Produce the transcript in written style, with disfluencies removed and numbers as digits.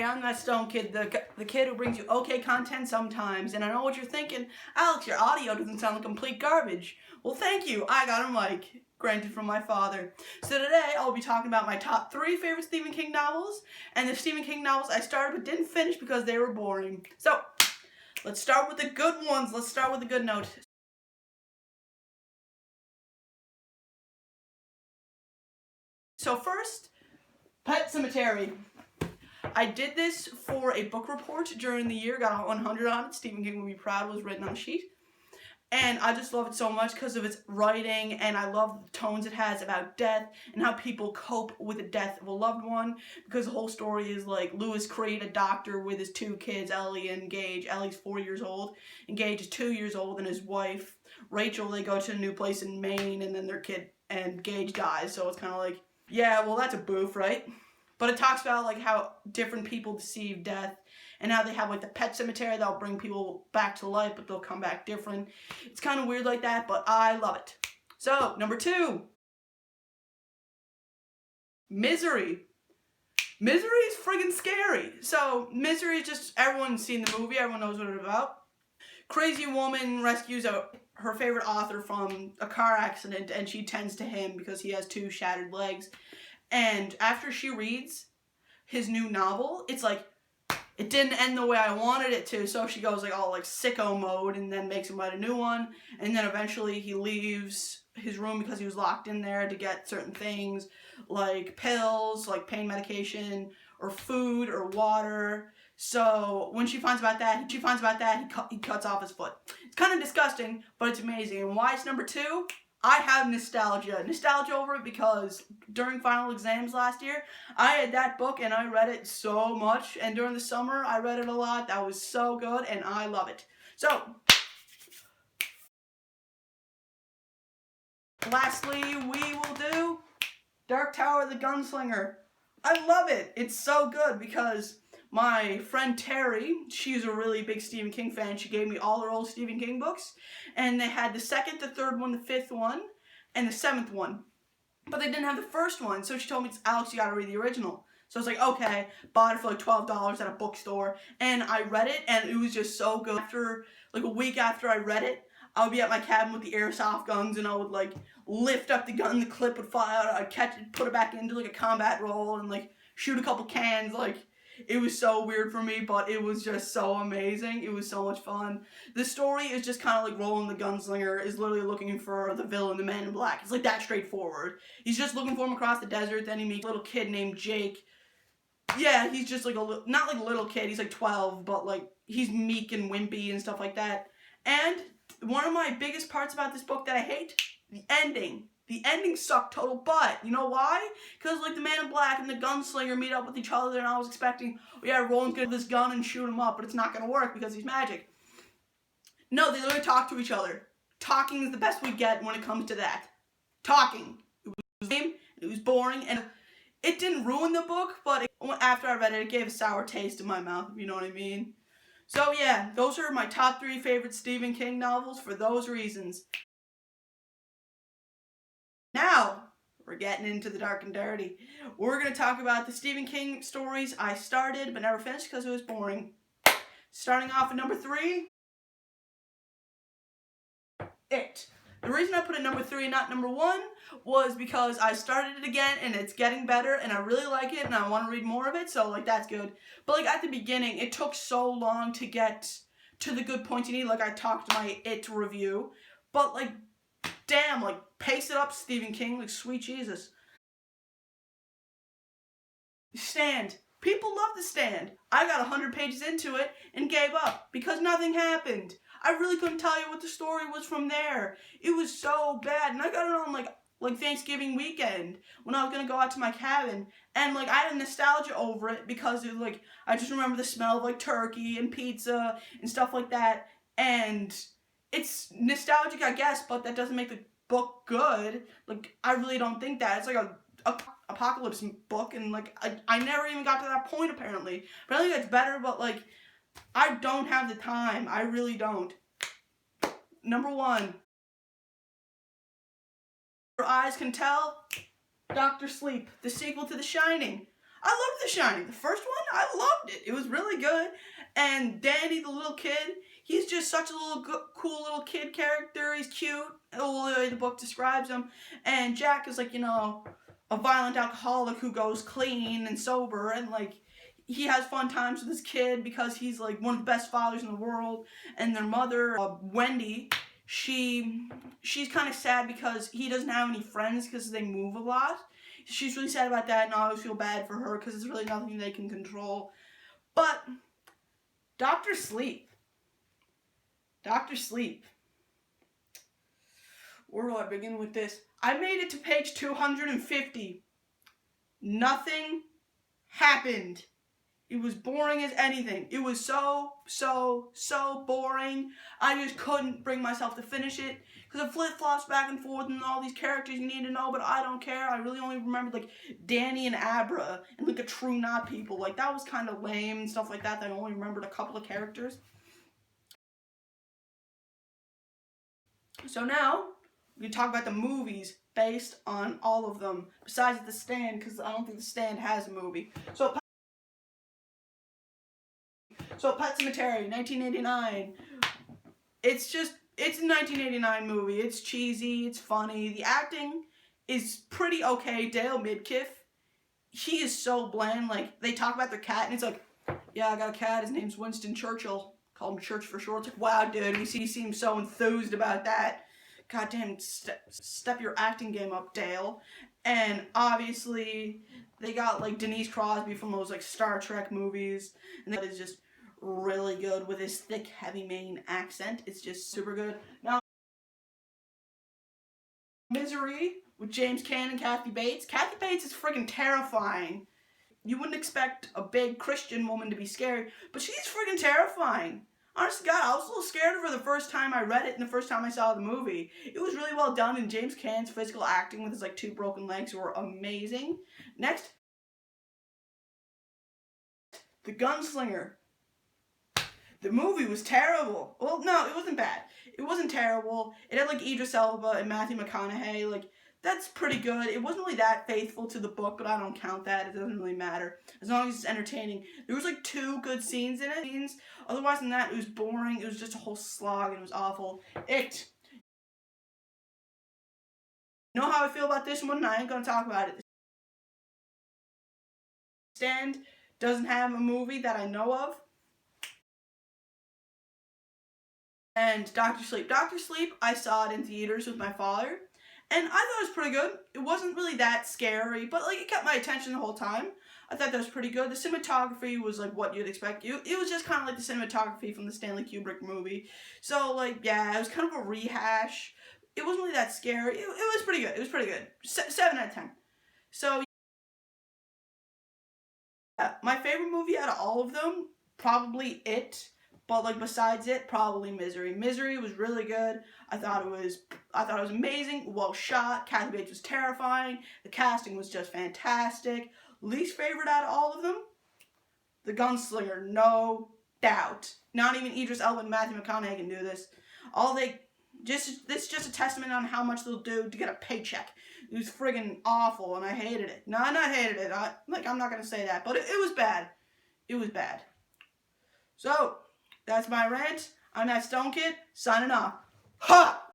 I'm that Stone Kid, the kid who brings you okay content sometimes. And I know what you're thinking, Alex, your audio doesn't sound like complete garbage. Well, thank you. I got a mic, granted from my father. So today I'll be talking about my top 3 favorite Stephen King novels, and the Stephen King novels I started but didn't finish because they were boring. So let's start with the good ones. Let's start with a good note. So first, Pet Sematary. I did this for a book report during the year, got a 100 on it. Stephen King would be proud, it was written on a sheet. And I just love it so much because of its writing, and I love the tones it has about death and how people cope with the death of a loved one, because the whole story is like Lewis Creed, a doctor with his 2 kids, Ellie and Gage. Ellie's 4 years old, and Gage is 2 years old, and his wife, Rachel, they go to a new place in Maine, and then their kid, and Gage dies, so it's kind of like, yeah, well, that's a boof, right? But it talks about like how different people deceive death, and how they have like the pet cemetery that'll bring people back to life, but they'll come back different. It's kind of weird like that, but I love it. So, number 2. Misery. Misery is friggin' scary. So, Misery is just, everyone's seen the movie, everyone knows what it's about. Crazy woman rescues her favorite author from a car accident, and she tends to him because he has 2 shattered legs. And after she reads his new novel, it's like, it didn't end the way I wanted it to, so she goes like all like sicko mode and then makes him write a new one, and then eventually he leaves his room because he was locked in there to get certain things like pills, like pain medication, or food, or water. So when she finds about that, he cuts off his foot. It's kind of disgusting, but it's amazing. And why it's number 2? I have nostalgia over it because during final exams last year, I had that book and I read it so much, and during the summer I read it a lot. That was so good and I love it. So, lastly, we will do Dark Tower of the Gunslinger. I love it. It's so good because my friend Terry, she's a really big Stephen King fan. She gave me all her old Stephen King books, and they had the 2nd, the 3rd one, the 5th one, and the 7th one. But they didn't have the first one, so she told me, Alex, you gotta read the original. So I was like, okay, bought it for like $12 at a bookstore, and I read it, and it was just so good. After, like a week after I read it, I would be at my cabin with the airsoft guns, and I would like lift up the gun, the clip would fly out, I'd catch it, put it back into like a combat roll, and like shoot a couple cans. Like, it was so weird for me, but it was just so amazing. It was so much fun. The story is just kind of like Roland the Gunslinger is literally looking for the villain, the Man in Black. It's like that straightforward. He's just looking for him across the desert, then he meets a little kid named Jake. Yeah, he's just like not like a little kid, he's like 12, but like he's meek and wimpy and stuff like that. And one of my biggest parts about this book that I hate, the ending. The ending sucked total butt. You know why? Because like the Man in Black and the Gunslinger meet up with each other, and I was expecting, oh yeah, Roland's gonna get this gun and shoot him up, but it's not gonna work because he's magic. No, they literally talk to each other. Talking is the best we get when it comes to that. Talking. It was lame, it was boring, and it didn't ruin the book, but after I read it, it gave a sour taste in my mouth, if you know what I mean. So yeah, those are my top 3 favorite Stephen King novels for those reasons. Now, we're getting into the dark and dirty. We're going to talk about the Stephen King stories I started but never finished because it was boring. Starting off at number 3, It. The reason I put it number 3 and not number 1 was because I started it again and it's getting better and I really like it and I want to read more of it, so like that's good. But like at the beginning, it took so long to get to the good points you need. Like I talked my It review, but like damn, like pace it up, Stephen King, like sweet Jesus. Stand. People love The Stand. I got 100 pages into it and gave up because nothing happened. I really couldn't tell you what the story was from there. It was so bad, and I got it on like Thanksgiving weekend when I was gonna go out to my cabin, and like I had nostalgia over it because it like I just remember the smell of like turkey and pizza and stuff like that, and it's nostalgic, I guess, but that doesn't make the book good. Like I really don't think that. It's like a apocalypse book, and like I never even got to that point apparently. But I think that's better, but like I don't have the time. I really don't. Number 1. Your Eyes Can Tell, Doctor Sleep, the sequel to The Shining. I loved The Shining. The first one, I loved it. It was really good. And Danny, the little kid, he's just such a cool little kid character. He's cute. The way the book describes him. And Jack is like, a violent alcoholic who goes clean and sober, and like he has fun times with his kid because he's like one of the best fathers in the world. And their mother, Wendy, she's kind of sad because he doesn't have any friends because they move a lot. She's really sad about that, and I always feel bad for her because it's really nothing they can control. But Dr. Sleep. Dr. Sleep. Where do I begin with this? I made it to page 250. Nothing happened. It was boring as anything. It was so boring. I just couldn't bring myself to finish it because it flip-flops back and forth and all these characters you need to know, but I don't care. I really only remembered like Danny and Abra and like a True Knot people. Like that was kind of lame and stuff like that. I only remembered a couple of characters. So now we can talk about the movies based on all of them, besides The Stand, because I don't think The Stand has a movie. So Pet Sematary, 1989. It's a 1989 movie. It's cheesy, it's funny. The acting is pretty okay. Dale Midkiff, he is so bland. Like, they talk about their cat, and it's like, yeah, I got a cat. His name's Winston Churchill. Call him Church for short. It's like, wow, dude, he seems so enthused about that. Goddamn, step your acting game up, Dale. And obviously, they got like Denise Crosby from those like Star Trek movies, and that is just really good with his thick, heavy Maine accent. It's just super good. Now, Misery with James Caan and Kathy Bates. Kathy Bates is friggin' terrifying. You wouldn't expect a big Christian woman to be scary, but she's friggin' terrifying. Honest to God, I was a little scared of her the first time I read it and the first time I saw the movie. It was really well done, and James Caan's physical acting with his like 2 broken legs were amazing. Next, The Gunslinger. The movie was terrible. Well, no, it wasn't bad. It wasn't terrible. It had like Idris Elba and Matthew McConaughey. Like, that's pretty good. It wasn't really that faithful to the book, but I don't count that. It doesn't really matter. As long as it's entertaining. There was like 2 good scenes in it. Otherwise than that, it was boring. It was just a whole slog, and it was awful. You know how I feel about this one? I ain't gonna talk about it. The Stand doesn't have a movie that I know of. And Dr. Sleep. Dr. Sleep, I saw it in theaters with my father, and I thought it was pretty good. It wasn't really that scary, but like it kept my attention the whole time. I thought that was pretty good. The cinematography was like what you'd expect. It was just kind of like the cinematography from the Stanley Kubrick movie. So like, yeah, it was kind of a rehash. It wasn't really that scary. It was pretty good. It was pretty good. 7 out of 10. So yeah, my favorite movie out of all of them, probably It. But like besides it, probably Misery. Misery was really good. I thought it was amazing, well shot. Kathy Bates was terrifying. The casting was just fantastic. Least favorite out of all of them, The Gunslinger, no doubt. Not even Idris Elba and Matthew McConaughey can do this. This is just a testament on how much they'll do to get a paycheck. It was friggin' awful, and I hated it. No, I not hated it. I'm not gonna say that, but it was bad. It was bad. So, that's my rant. I'm that Stone Kid, signing off. Ha!